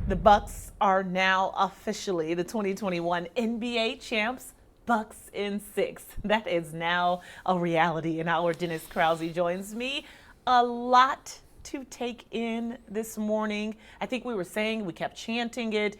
The Bucks are now officially the 2021 NBA champs. Bucks in 6. That is now a reality, and our Dennis Krause joins me. A lot to take in this morning. I think we were saying, we kept chanting it,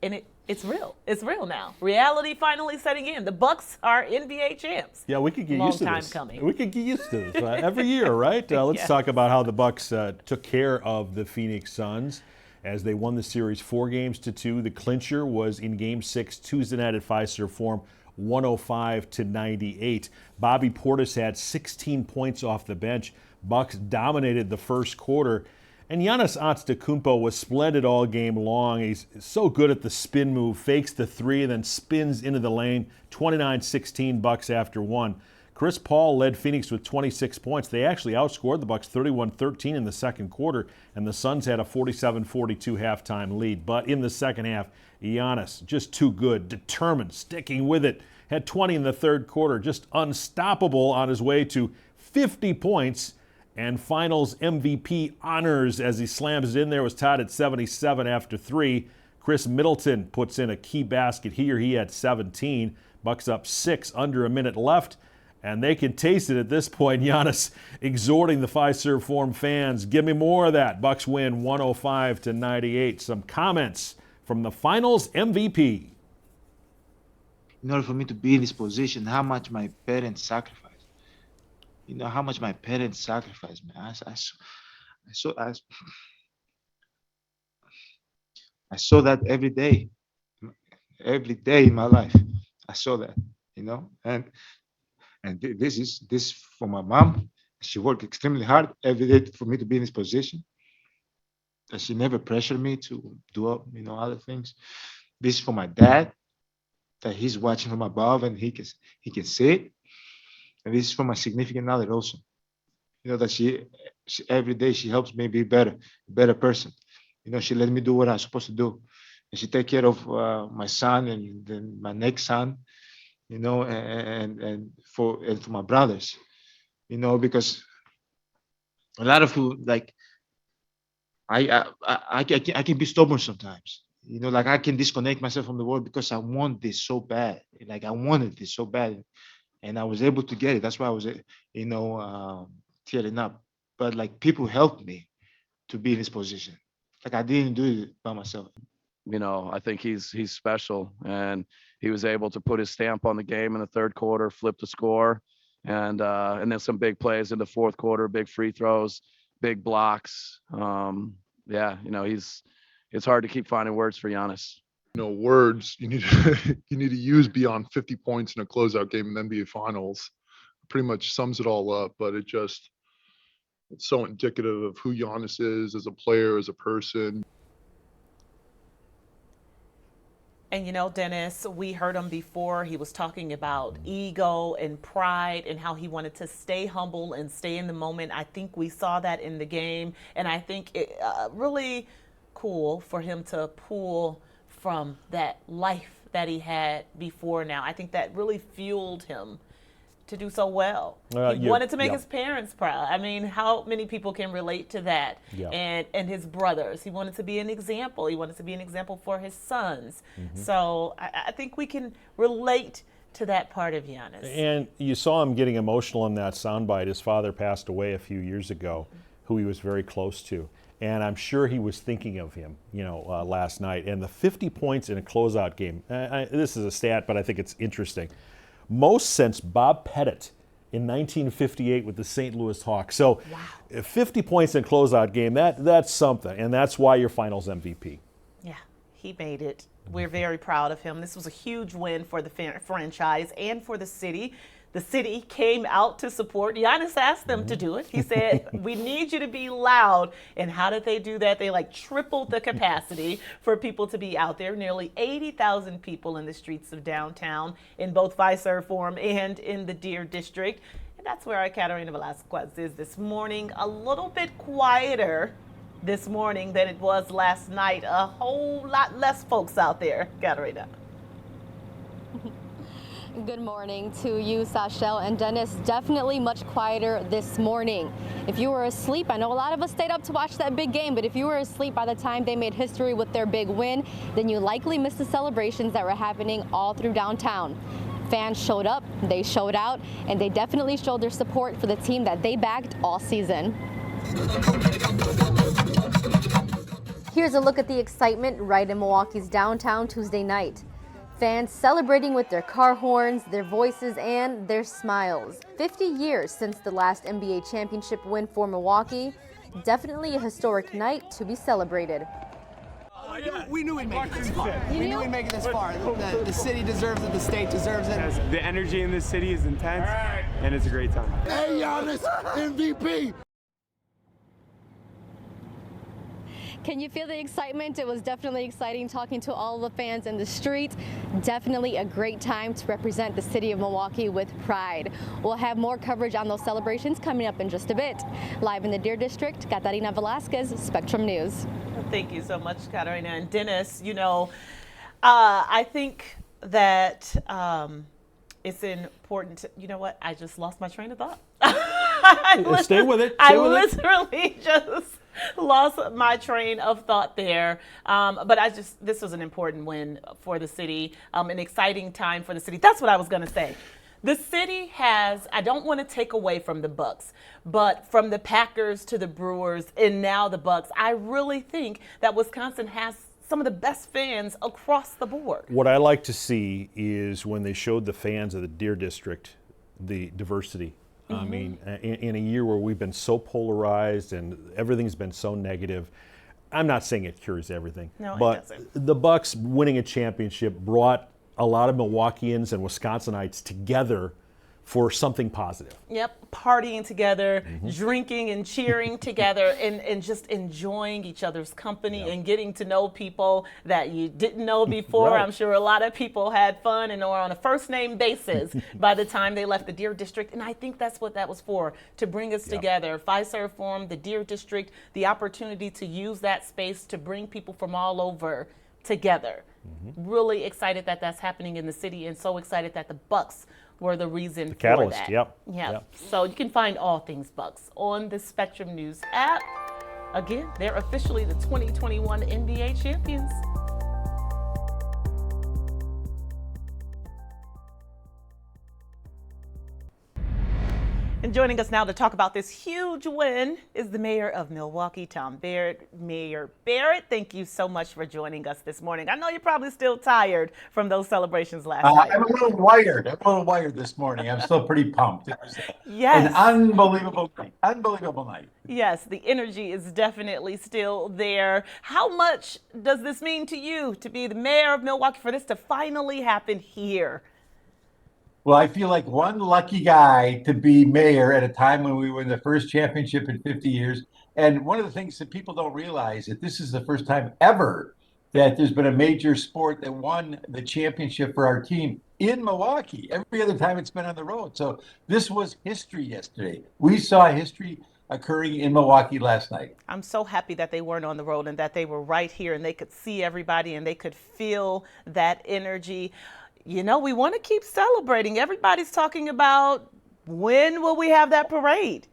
and it's real. It's real now. Reality finally setting in. The Bucks are NBA champs. Yeah, we could get Long used to time this. coming. We could get used to this every year, right? Let's Yes. talk about how the Bucks took care of the Phoenix Suns as they won the series 4-2. The clincher was in Game 6 Tuesday night at Fiserv Forum, 105-98. Bobby Portis had 16 points off the bench. Bucks dominated the first quarter. And Giannis Antetokounmpo was splendid all game long. He's so good at the spin move, fakes the three, and then spins into the lane. 29-16 Bucks after one. Chris Paul led Phoenix with 26 points. They actually outscored the Bucks 31-13 in the second quarter, and the Suns had a 47-42 halftime lead. But in the second half, Giannis, just too good, determined, sticking with it. Had 20 in the third quarter, just unstoppable on his way to 50 points. And Finals MVP honors as he slams it in there. Was tied at 77 after 3. Chris Middleton puts in a key basket here. He had 17. Bucks up 6, under a minute left. And they can taste it at this point. Giannis exhorting the Fiserv Forum fans, give me more of that. Bucks win 105-98. Some comments from the Finals MVP. In order for me to be in this position, how much my parents sacrificed. You know how much my parents sacrificed, man. I saw that every day in my life. I saw that, and this is for my mom. She worked extremely hard every day for me to be in this position. And she never pressured me to do, other things. This is for my dad, that he's watching from above and he can see it. And this is for my significant other also. That she every day she helps me be better person. She let me do what I'm supposed to do, and she take care of my son and then my next son, and for my brothers, because a lot of you like I can be stubborn sometimes. Like I can disconnect myself from the world because I want this so bad. Like I wanted this so bad. And I was able to get it. That's why I was, tearing up. But like people helped me to be in this position. Like I didn't do it by myself. I think he's special, and he was able to put his stamp on the game in the third quarter, flip the score, and then some big plays in the fourth quarter, big free throws, big blocks. It's hard to keep finding words for Giannis. Words you need to you need to use beyond 50 points in a closeout game in the NBA Finals. Pretty much sums it all up, but it's so indicative of who Giannis is as a player, as a person. And Dennis, we heard him before. He was talking about ego and pride and how he wanted to stay humble and stay in the moment. I think we saw that in the game, and I think it really cool for him to pull from that life that he had before now. I think that really fueled him to do so well. He wanted to make his parents proud. I mean, how many people can relate to that? Yeah. And his brothers. He wanted to be an example. He wanted to be an example for his sons. So I think we can relate to that part of Giannis. And you saw him getting emotional in that soundbite. His father passed away a few years ago, who he was very close to. And I'm sure he was thinking of him, last night. And the 50 points in a closeout game, this is a stat, but I think it's interesting. Most since Bob Pettit in 1958 with the St. Louis Hawks. So 50 points in a closeout game, that's something. And that's why you're Finals MVP. Yeah, he made it. We're very proud of him. This was a huge win for the franchise and for the city. The city came out to support. Giannis asked them to do it. He said, we need you to be loud. And how did they do that? They tripled the capacity for people to be out there. Nearly 80,000 people in the streets of downtown in both Fiserv Forum and in the Deer District. And that's where our Catarina Velasquez is this morning. A little bit quieter this morning than it was last night. A whole lot less folks out there, Catarina. Good morning to you, Sachelle and Dennis. Definitely much quieter this morning. If you were asleep, I know a lot of us stayed up to watch that big game, but if you were asleep by the time they made history with their big win, then you likely missed the celebrations that were happening all through downtown. Fans showed up, they showed out, and they definitely showed their support for the team that they backed all season. Here's a look at the excitement right in Milwaukee's downtown Tuesday night. Fans celebrating with their car horns, their voices, and their smiles. 50 years since the last NBA championship win for Milwaukee. Definitely a historic night to be celebrated. We knew we'd make it this far. We knew we'd make it this far. The city deserves it. The state deserves it. The energy in this city is intense, and it's a great time. Hey, Giannis, MVP. Can you feel the excitement? It was definitely exciting talking to all the fans in the street. Definitely a great time to represent the city of Milwaukee with pride. We'll have more coverage on those celebrations coming up in just a bit. Live in the Deer District, Catarina Velasquez, Spectrum News. Thank you so much, Katarina. And Dennis, I think that it's important to, you know what? I just lost my train of thought. Stay with it. I literally just lost my train of thought there. But this was an important win for the city, an exciting time for the city. That's what I was going to say. The city has, I don't want to take away from the Bucks, but from the Packers to the Brewers and now the Bucks, I really think that Wisconsin has some of the best fans across the board. What I like to see is when they showed the fans of the Deer District the diversity. I mean, in a year where we've been so polarized and everything's been so negative, I'm not saying it cures everything, but it doesn't. The Bucks winning a championship brought a lot of Milwaukeeans and Wisconsinites together for something positive. Yep, partying together, drinking and cheering together, and just enjoying each other's company and getting to know people that you didn't know before. Right. I'm sure a lot of people had fun and are on a first name basis by the time they left the Deer District. And I think that's what that was for, to bring us together. Fiserv Forum, the Deer District, the opportunity to use that space to bring people from all over together. Really excited that that's happening in the city, and so excited that the Bucks were the reason for catalyst, that. yep. So you can find all things Bucks on the Spectrum News app. Again, they're officially the 2021 NBA champions. And joining us now to talk about this huge win is the mayor of Milwaukee, Tom Barrett. Mayor Barrett, thank you so much for joining us this morning. I know you're probably still tired from those celebrations last night. I'm a little wired this morning. I'm still pretty pumped. It was Yes. an unbelievable night. Yes, the energy is definitely still there. How much does this mean to you to be the mayor of Milwaukee, for this to finally happen here? Well, I feel like one lucky guy to be mayor at a time when we win the first championship in 50 years. And one of the things that people don't realize that this is the first time ever that there's been a major sport that won the championship for our team in Milwaukee. Every other time it's been on the road. So this was history yesterday. We saw history occurring in Milwaukee last night. I'm so happy that they weren't on the road and that they were right here and they could see everybody and they could feel that energy. You know, we want to keep celebrating. Everybody's talking about, when will we have that parade?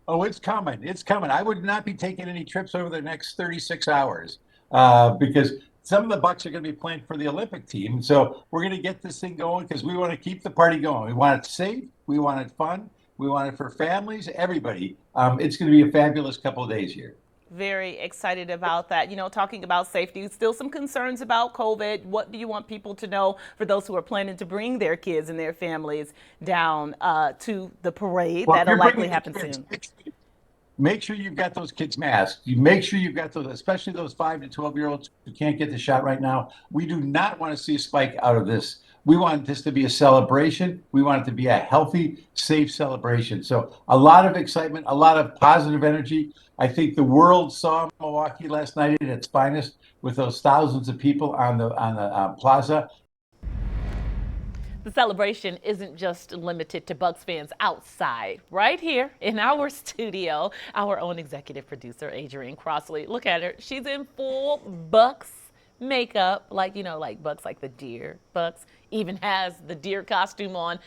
Oh, it's coming. It's coming. I would not be taking any trips over the next 36 hours because some of the Bucks are going to be playing for the Olympic team. So we're going to get this thing going because we want to keep the party going. We want it safe. We want it fun. We want it for families, everybody. It's going to be a fabulous couple of days here. Very excited about that. You know, talking about safety, still some concerns about COVID. What do you want people to know for those who are planning to bring their kids and their families down to the parade? Well, that'll you're likely bringing happen kids, soon. Make sure you've got those kids masked. You make sure you've got those, especially those 5 to 12-year-olds who can't get the shot right now. We do not want to see a spike out of this. We want this to be a celebration. We want it to be a healthy, safe celebration. So a lot of excitement, a lot of positive energy. I think the world saw Milwaukee last night at its finest with those thousands of people on the plaza. The celebration isn't just limited to Bucks fans outside. Right here in our studio, our own executive producer, Adrienne Crossley. Look at her. She's in full Bucks makeup, like, you know, like Bucks, like the deer. Bucks even has the deer costume on,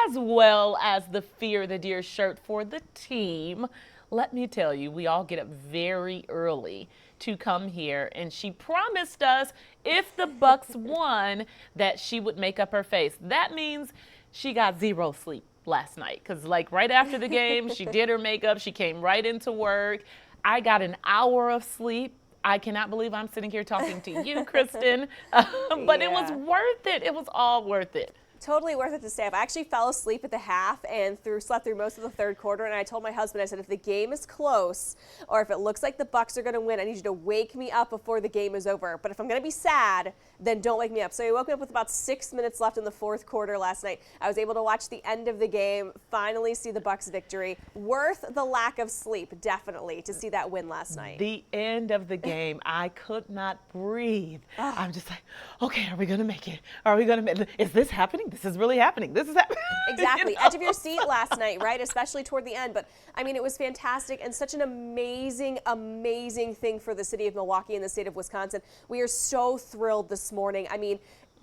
as well as the Fear the Deer shirt for the team. Let me tell you, we all get up very early to come here, and she promised us if the Bucks won that she would make up her face. That means she got 0 sleep last night, because like right after the game, she did her makeup, she came right into work. I got an hour of sleep. I cannot believe I'm sitting here talking to you, Kristen, but it was worth it. It was all worth it. Totally worth it to stay up. I actually fell asleep at the half and slept through most of the third quarter. And I told my husband, I said, if the game is close or if it looks like the Bucks are going to win, I need you to wake me up before the game is over. But if I'm going to be sad, then don't wake me up. So he woke me up with about 6 minutes left in the fourth quarter last night. I was able to watch the end of the game, finally see the Bucks victory. Worth the lack of sleep, definitely, to see that win last night. The end of the game, I could not breathe. I'm just like, okay, are we going to make it? Are we going to make it? Is this happening? This is really happening. This is happening. Exactly. You know? Edge of your seat last night, right? Especially toward the end. But I mean, it was fantastic and such an amazing, amazing thing for the city of Milwaukee and the state of Wisconsin. We are so thrilled this morning. I mean,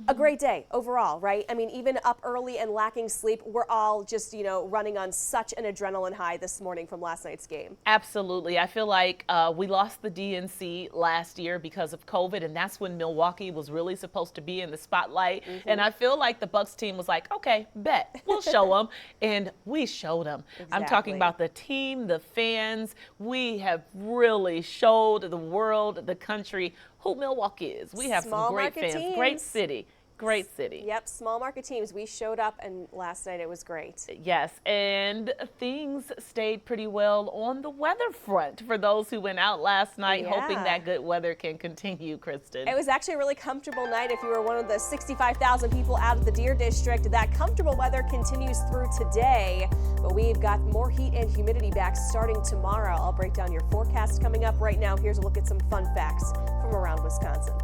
a great day overall, right? I mean, even up early and lacking sleep, we're all just, you know, running on such an adrenaline high this morning from last night's game. Absolutely. I feel like we lost the DNC last year because of COVID, and that's when Milwaukee was really supposed to be in the spotlight. And I feel like the Bucks team was like, okay, bet, we'll show them. And we showed them. I'm talking about the team, the fans. We have really showed the world, the country, who Milwaukee is. We have some great fans. Teams. Great city. Great city. Yep, small market teams. We showed up, and last night it was great. Yes, and things stayed pretty well on the weather front for those who went out last night, hoping that good weather can continue, Kristen. It was actually a really comfortable night if you were one of the 65,000 people out of the Deer District. That comfortable weather continues through today, but we've got more heat and humidity back starting tomorrow. I'll break down your forecast coming up right now. Here's a look at some fun facts from around Wisconsin.